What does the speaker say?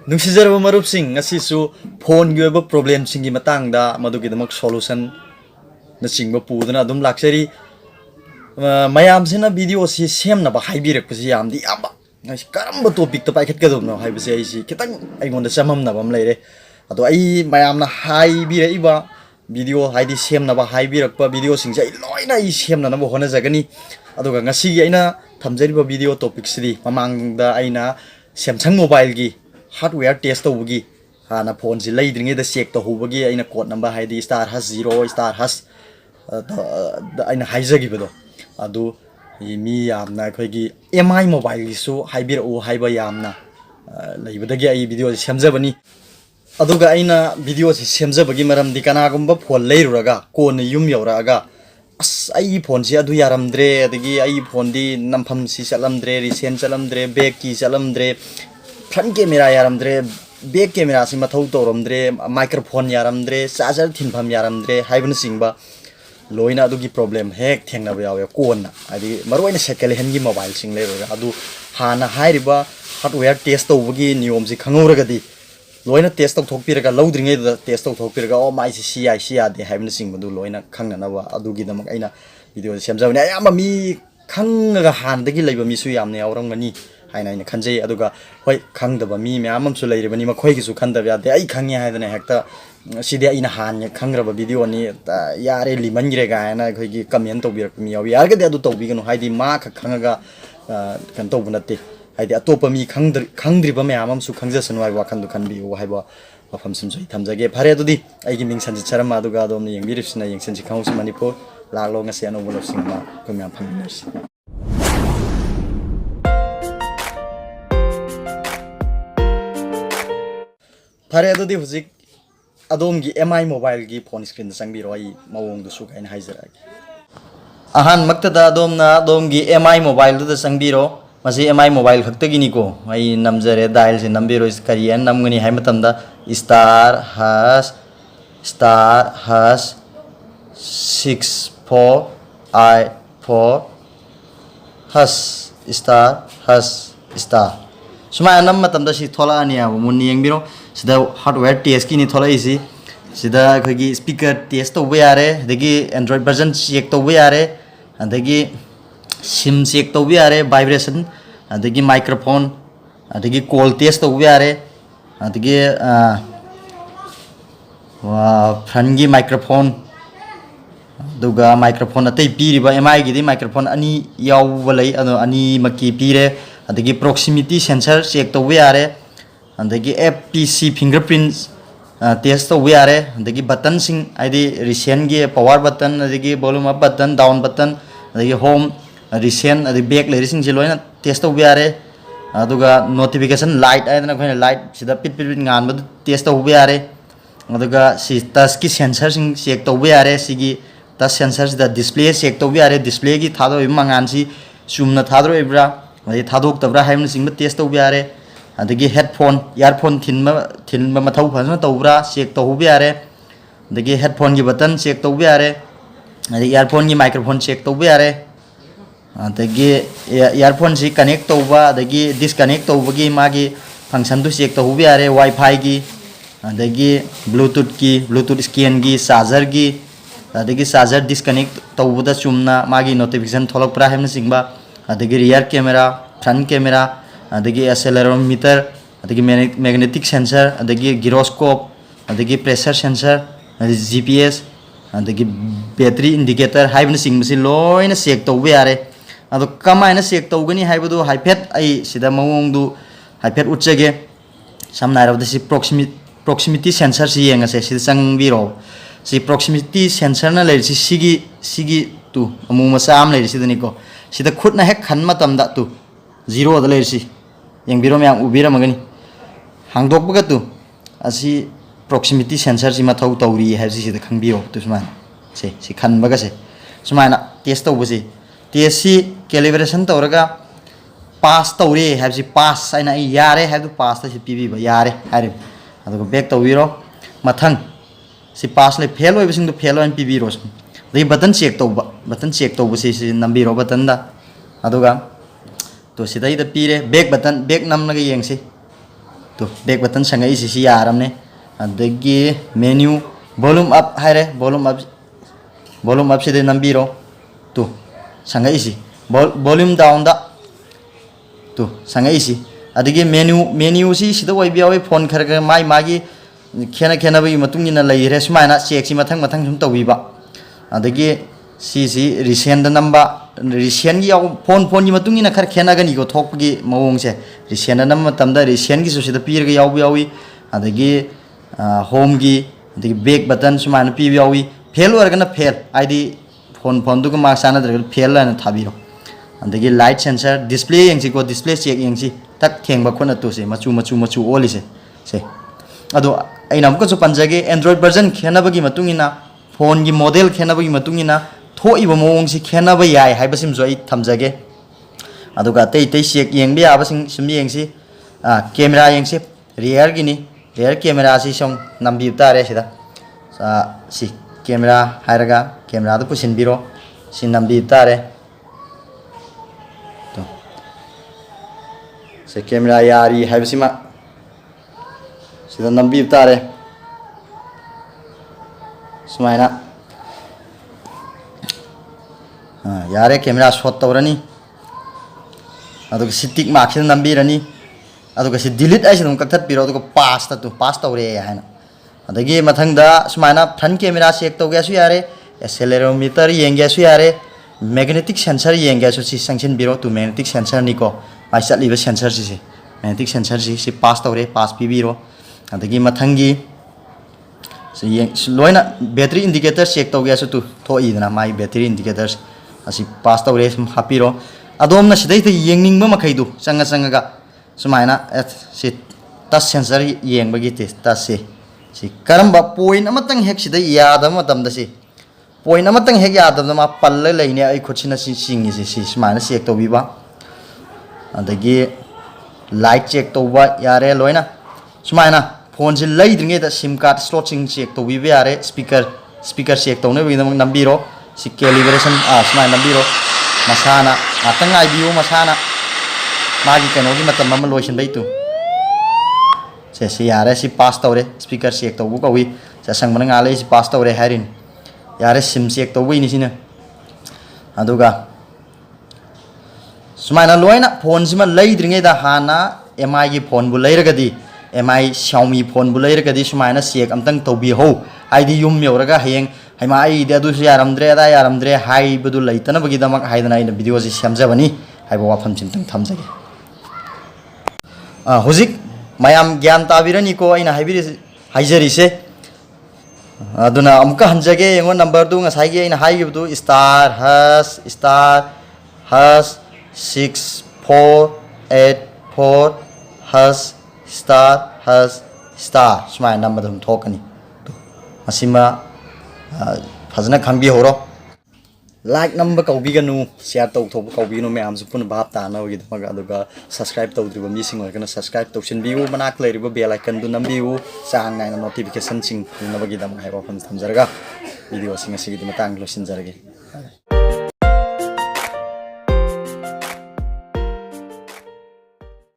ꯅꯨꯡꯁꯤꯖꯔꯕ ꯃꯔꯨꯞꯁꯤꯡ ꯉꯁꯤꯁꯨ ꯐꯣꯟꯒꯤ ꯑꯣꯏꯕ ꯄ꯭ꯔꯣꯕ꯭ꯂꯦꯝꯁꯤꯡꯒꯤ ꯃꯇꯥꯡꯗ ꯃꯗꯨꯒꯤꯗꯃꯛ ꯁꯣꯂꯨꯁꯟ ꯅꯆꯤꯡꯕ ꯄꯨꯗꯨꯅ ꯑꯗꯨꯝ ꯂꯥꯛꯆꯔꯤ ꯃꯌꯥꯝꯁꯤꯅ ꯚꯤꯗꯤꯑꯣꯁꯤ ꯁꯦꯝꯅꯕ ꯍꯥꯏꯕꯤꯔꯛꯄꯁꯤ ꯌꯥꯝꯕ ꯀꯔꯝꯕ ꯇꯣꯄꯤꯛꯇ ꯄꯥꯏꯈꯠꯀꯗꯕꯅꯣ ꯍꯥꯏꯕꯁꯦ ꯑꯩꯁꯤ ꯈꯤꯇꯪ ꯑꯩꯉꯣꯟꯗ ꯆꯃꯝꯅꯕ ꯑꯃ ꯂꯩꯔꯦ ꯑꯗꯣ ꯑꯩ ꯃꯌꯥꯝꯅ ꯍꯥꯏꯕꯤꯔꯛꯏꯕ ꯚꯤꯗꯤꯑꯣ ꯍꯥꯏꯗꯤ ꯁꯦꯝꯅꯕ ꯍꯥꯏꯕꯤꯔꯛꯄ ꯚꯤꯗꯤꯑꯣꯁꯤꯡꯁꯦ ꯑꯩ ꯂꯣꯏꯅ ꯁꯦꯝꯅꯅꯕ ꯍꯣꯠꯅꯖꯒꯅꯤ ꯑꯗꯨꯒ ꯉꯁꯤꯒꯤ ꯑꯩꯅ ꯊꯝꯖꯔꯤꯕ ꯚꯤꯗꯤꯑꯣ ꯇꯣꯄꯤꯛꯁꯤꯗꯤ ꯃꯃꯥꯡꯗ ꯑꯩꯅ ꯁꯦꯝꯁꯪ ꯃꯣꯕꯥꯏꯜꯒꯤ ꯍꯥꯔꯗꯋꯦꯌꯔ ꯇꯦꯁ ꯇꯧꯕꯒꯤ ꯍꯥꯟꯅ ꯐꯣꯟꯁꯤ ꯂꯩꯗ꯭ꯔꯤꯉꯩꯗ ꯆꯦꯛ ꯇꯧꯍꯧꯕꯒꯤ ꯑꯩꯅ ꯀꯣꯗ ꯅꯝꯕꯔ ꯍꯥꯏꯗꯤ ꯁ꯭ꯇꯥꯔ ꯍꯁ 0 ꯁ꯭ꯇꯥꯔ ꯍꯁ ꯑꯩꯅ ꯍꯥꯏꯖꯈꯤꯕꯗꯣ ꯑꯗꯨ ꯃꯤ ꯌꯥꯝꯅ ꯑꯩꯈꯣꯏꯒꯤ MI ꯃꯣꯕꯥꯏꯜꯒꯤꯁꯨ ꯍꯥꯏꯕꯤꯔꯛꯎ ꯍꯥꯏꯕ ꯌꯥꯝꯅ ꯂꯩꯕꯗꯒꯤ ꯑꯩ ꯚꯤꯗꯤꯑꯣꯁꯤ ꯁꯦꯝꯖꯕꯅꯤ ꯑꯗꯨꯒ ꯑꯩꯅ ꯚꯤꯗꯤꯑꯣꯁꯤ ꯁꯦꯝꯖꯕꯒꯤ ꯃꯔꯝꯗꯤ ꯀꯅꯥꯒꯨꯝꯕ ꯐꯣꯟ ꯂꯩꯔꯨꯔꯒ ꯀꯣꯟꯅ ꯌꯨꯝ ꯌꯧꯔꯛꯑꯒ ꯑꯁ ꯑꯩꯒꯤ ꯐꯣꯟꯁꯤ ꯑꯗꯨ ꯌꯥꯔꯝꯗ꯭ꯔꯦ ꯑꯗꯒꯤ ꯑꯩꯒꯤ ꯐꯣꯟꯗꯤ ꯅꯝꯐꯝꯁꯤ ꯆꯠꯂꯝꯗ꯭ꯔꯦ ꯔꯤꯁꯦꯟ ꯆꯠꯂꯝꯗ꯭ꯔꯦ ꯕꯦꯛꯀꯤ ꯆꯠꯂꯝꯗ꯭ꯔꯦ फ्रंट कैमरा यारमद्रे बैक कैमरा से मथौ तौरमद्रे माइक्रोफोन यारमद्रे चार्जर थिनफम यारमद्रे हाइबन सिंगबा लोइना अदुगी प्रॉब्लम हेक थेंगनबा यावे कोनना आदि मरोइना सेकेंड हैंड की मोबाइल सिंग लेरोगा अदु हाना हाइरिबा हार्डवेयर टेस्ट तौबगी नियम से खंगौरगदी लोइना टेस्ट तौथोकपिरगा लौद्रिङै टेस्ट तौथोकपिरगा ओ माइ सी आई सी यादे हाइबन सिंगबदु लोइना खंगनबा अदुगी दमक आइना वीडियो सेमजबने अयामा मी खंगगा हानदगी लैबा मिसु यामने यावरंगनी हाइना आइना खंजै अदुगा होय खंगदबा मी म्याम अमसु लैरिबनी मखोइगिसु खंदब यादे आई खंगे हाइदने हेक्ता सिदे आइना हान खंग्रबा वीडियो नि यारे लिमनगिरे गायना अखोइगी कमेंट तौबिरक मी याव यारगदे अदु तौबिगनु हाइदि मा खंगगा कन तौबु नते हाइदि अतोप मी खंद्रिबा म्याम अमसु खंजसनु हाइ वाखंदु खनबियो हाइबा वफम सिमसु थमजगे फरे अदुदि आइगी मिंग संजिचरम अदुगा अदोमनि यंगिरिसना यंगसनसि खंगसु मणिपुर लालो ngasi अनौबो लबसिंगमा को म्याम फंगिनरसि फरे अदुदि हुजिक अदोमगी MI मोबाइल की फोन स्क्रीन संगबिरो आई मवोंगदुसु काइन हाइजरागे अहान मक्तदा अदोमगी MI मोबाइल दुदा संगबिरो मसी MI मोबाइल खक्तगिनिको आई नमजरे डायल से नंबिरो इस करियन नमगनी हाइ मतमदा स्टार हस 6484 हस स्टार सुमाय नम मतमदा सि थोलानी आ मुनि यंगबिरो सिदा हार्डवेयर टेस्ट की नि थोलाइसि सिदा खगी स्पीकर टेस्ट तौबे यारे दगी एंड्रॉइड वर्जन चेक तौबे यारे अदगी सिम चेक तौबे यारे वाइब्रेशन अदगी माइक्रोफोन अदगी कॉल टेस्ट तौबे यारे अदगी फ्रंट की माइक्रोफोन दुगा माइक्रोफोन अतै पीरिबा MI गिदी माइक्रोफोन अनि यावबा लै अदो अनि मकी पीरे अदगी प्रॉक्सिमिटी सेंसर चेक तौबे यारे अदगी FPC फिंगरप्रिंट टेस्ट तौबे यारे अदगी बटन सिंग आइदी रिसेंट की पावर बटन अदगी volume up button down button अदगी होम रिसेंट अदगी बैक लेरिसिंग जे लोइना टेस्ट तौबे यारे अदुगा नोटिफिकेशन लाइट आइदना खोइना लाइट सिदा पिट nganba टेस्ट तौबे यारे अदुगा सि टच की सेंसर सिंग चेक तौबे यारे सिगी टच सेंसर सिदा डिस्प्ले चेक तौबे यारे डिस्प्ले की थादो मंगान सि चुमना थादरो इब्रा अदगी थादोक तब्रा हाइमन सिंग टेस्ट तौबे यारे अदगी हेडफोन इयरफोन थिनबा मथौ फजन तौबरा चेक तौबे यारे अदगी हेडफोन की बटन चेक तौबे यारे अदगी इयरफोन की माइक्रोफोन चेक तौबे यारे अदगी इयरफोन से कनेक्ट तौबा अदगी डिस्कनेक्ट तौबगी मागी फंक्शन दु चेक तौबे यारे वाईफाई की अदगी ब्लूटूथ स्कैन की चार्जर की अदगी चार्जर डिस्कनेक्ट तौबदा चुमना मागी नोटिफिकेशन थोलकप्रा हेमन सिंगबा अदगी रियर कैमरा फ्रंट कैमरा अदगी एक्सेलेरोमीटर अदगी मैग्नेटिक सेंसर अदगी गिरोस्कोप अदगी प्रेशर सेंसर GPS अदगी बैटरी इंडिकेटर हाइबन सिंगबसि लोइना चेक तौबे यारे अदो कमाइना चेक तौगनी हाइबदो हाइफेट आई सिदा मवोंगदु हाइफेट उच्चगे समनाइरबदसि प्रॉक्सिमिटी सेंसर सि येंगसे सि संगबिरो सि प्रॉक्सिमिटी सेंसर ना लेरसि सिगी तु अमु मसाम लेरसि दनिको सिदा खुदना हेक खन मतमदा तु 0 दा लेरसि यंगबिरो म्याम उबिरमगनी हांगदोकबगा तु असि प्रॉक्सिमिटी सेंसर सि मथौ तौरी हाइबसि सिदा खंबिरो तु सुमान सि खनबगा से सुमाना टेस्ट तौबसि टेस्ट सि कैलिब्रेशन तौरगा पास तौरे हाइबसि पास आइना यारे हाइबदु पास ता सि पीबीबा यारे हाइरे अदुगा बैक तौबिरो मथंग सि पास ले फेल होइबसिंदु फेल होइन पीबीरो दे बटन चेक तौबसि सि नंबिरो बटन दा अदुगा तो सिदाइदा पीरे बैक बटन बैक नमलगा येंगसि तो बैक बटन संगे इसी यारमने अदगी मेन्यू वॉल्यूम अप है वॉल्यूम अप से नंबीरो तो संगे इसी वॉल्यूम डाउन दा तो संगे इसी अदगी मेन्यू सी सिदा वही फोन खर माई मागी खेनबी लेरे सुमायना चेक से मथंग मथंग सुम तौबीबा अदगी सी रिसेंट नंबा रिसेंट की फोन की मतुंगिना खर खेनगनी को थोपगी मवोंग से रिसेंट नंबर मतमदा रिसेंट की सुसिदा पीरगा यावी अदगी होम की अदगी बैक बटन सुमायना पीबी यावी फेल ओरगना फेल आईडी फोन दुग मार्क्स आनद्रग फेल लाइन थाबीरो अदगी लाइट सेंसर डिस्प्ले यंगसी को डिस्प्ले चेक यंगसी तक थेंबा खोना तुसे मचू ओलिसे से अदो अइना अमुकसु पंजगे एंड्रॉइड वर्जन खेनबगी मतुंगिना फोन की मॉडल खेनबगी मतुंगिना थोइबा मोंगसी खेनबा याय हाइबसिमसु अइ थमजगे अदुगा तै चेक यंगबे याबसिंग सुम यंगसी कैमरा यंगसी रियर गिनी रियर कैमरा सी सम नंबी तारे सिदा सी कैमरा हायरगा कैमरा दो पुसिनबिरो सी नंबी तारे तो से कैमरा यारी हाइबसिमा सिदा नंबी तारे सुमायना यारे कैमरा शॉट तौरनी टिक मार्क से नंबीरनी डिलीट है कथपीरो पास तौरे है अदगी मथंगदा सुमायना फ्रंट कैमरा चेक तौगेसु यारे एक्सेलेरोमीटर येंगेसु यारे मैग्नेटिक सेंसर येंगेसु सी संगसिनबिरो तो मैग्नेटिक सेंसर निको माइ चटलिबा सेंसर से मैग्नेटिक सेंसर से पास तौरे पास पीबीरो अदगी मथंगी लोइना बैटरी इंडिकेटर चेक तौगेसु तो थोइदना माइ बैटरी इंडिकेटर असी पास तौरे हापीरो अदोमना सिदैत येंगनिंगबा मखैदु चंगा सुमायना से टच सेंसर येंगबगी टेस्ट टच से करम्बा पॉइंट अमतंग हेक सिदै यादब मतमदा से पॉइंट अमतंग हेक यादब मा पल्ल लेने आई खुदसिना सिंगी से सुमायना चेक तौबीबा अदगी लाइट चेक तौबा यारे लोइना सुमायना फोन से लेद्रिङैदा सिम कार्ड स्लॉट सिंग चेक तौबीबा यारे स्पीकर चेक तौनबगी नंबीरो सी कैलिब्रेशन सुमायना नंबीरो मसाना आतंग आईबीओ मसाना मागी कनोगी मतम अमा लोइसनबैतु से यारे सी पास तौरे स्पीकर चेक तौबु कौई से संगमन गाले सी पास तौरे हारिन यारे सिम चेक तौबुइनि सिना अदुगा सुमायना लोइना फोन सिमा लेद्रिङैदा हाना एमआई की फोन बु लेरगदी एमआई Xiaomi फोन बु लेरगदी सुमायना चेक अमतंग तौबी हो आईदी युम यौरगा हयेंग हाइमा आईदी अदुसु यारमद्रे अदा यारमद्रे हाइबदु लैतनबगीदमक हाइदना आइना वीडियो से सेमजबनी हाइबा वाफम चिंतंग थमजगे हुजिक मयाम ज्ञान ताबिरनिको आइना हाइजरिसे अदुना अमुका हंजगे यंगो नंबर दु ngसाइगे आइना हाइगिबदु *#6484# सुमाय नंबर दम थोकनी तो मसिमा फजना खंबी होरो लाइक नंबर कौबीगनु शेयर तौथोब कौबीगनु मैम पुन भाप तानबगीदमक अदुगा सब्सक्राइब तौद्रिबा मिसिंग ओरगना सब्सक्राइब तौसिनबियु मनाक लेरिबा बेल आइकन दु नंबियु चांग नायना नोटिफिकेशन सिंग नबगीदमक हाइबा फन थमजरगा वीडियो सिंग सिगिदि मतंग लोसिनजरगे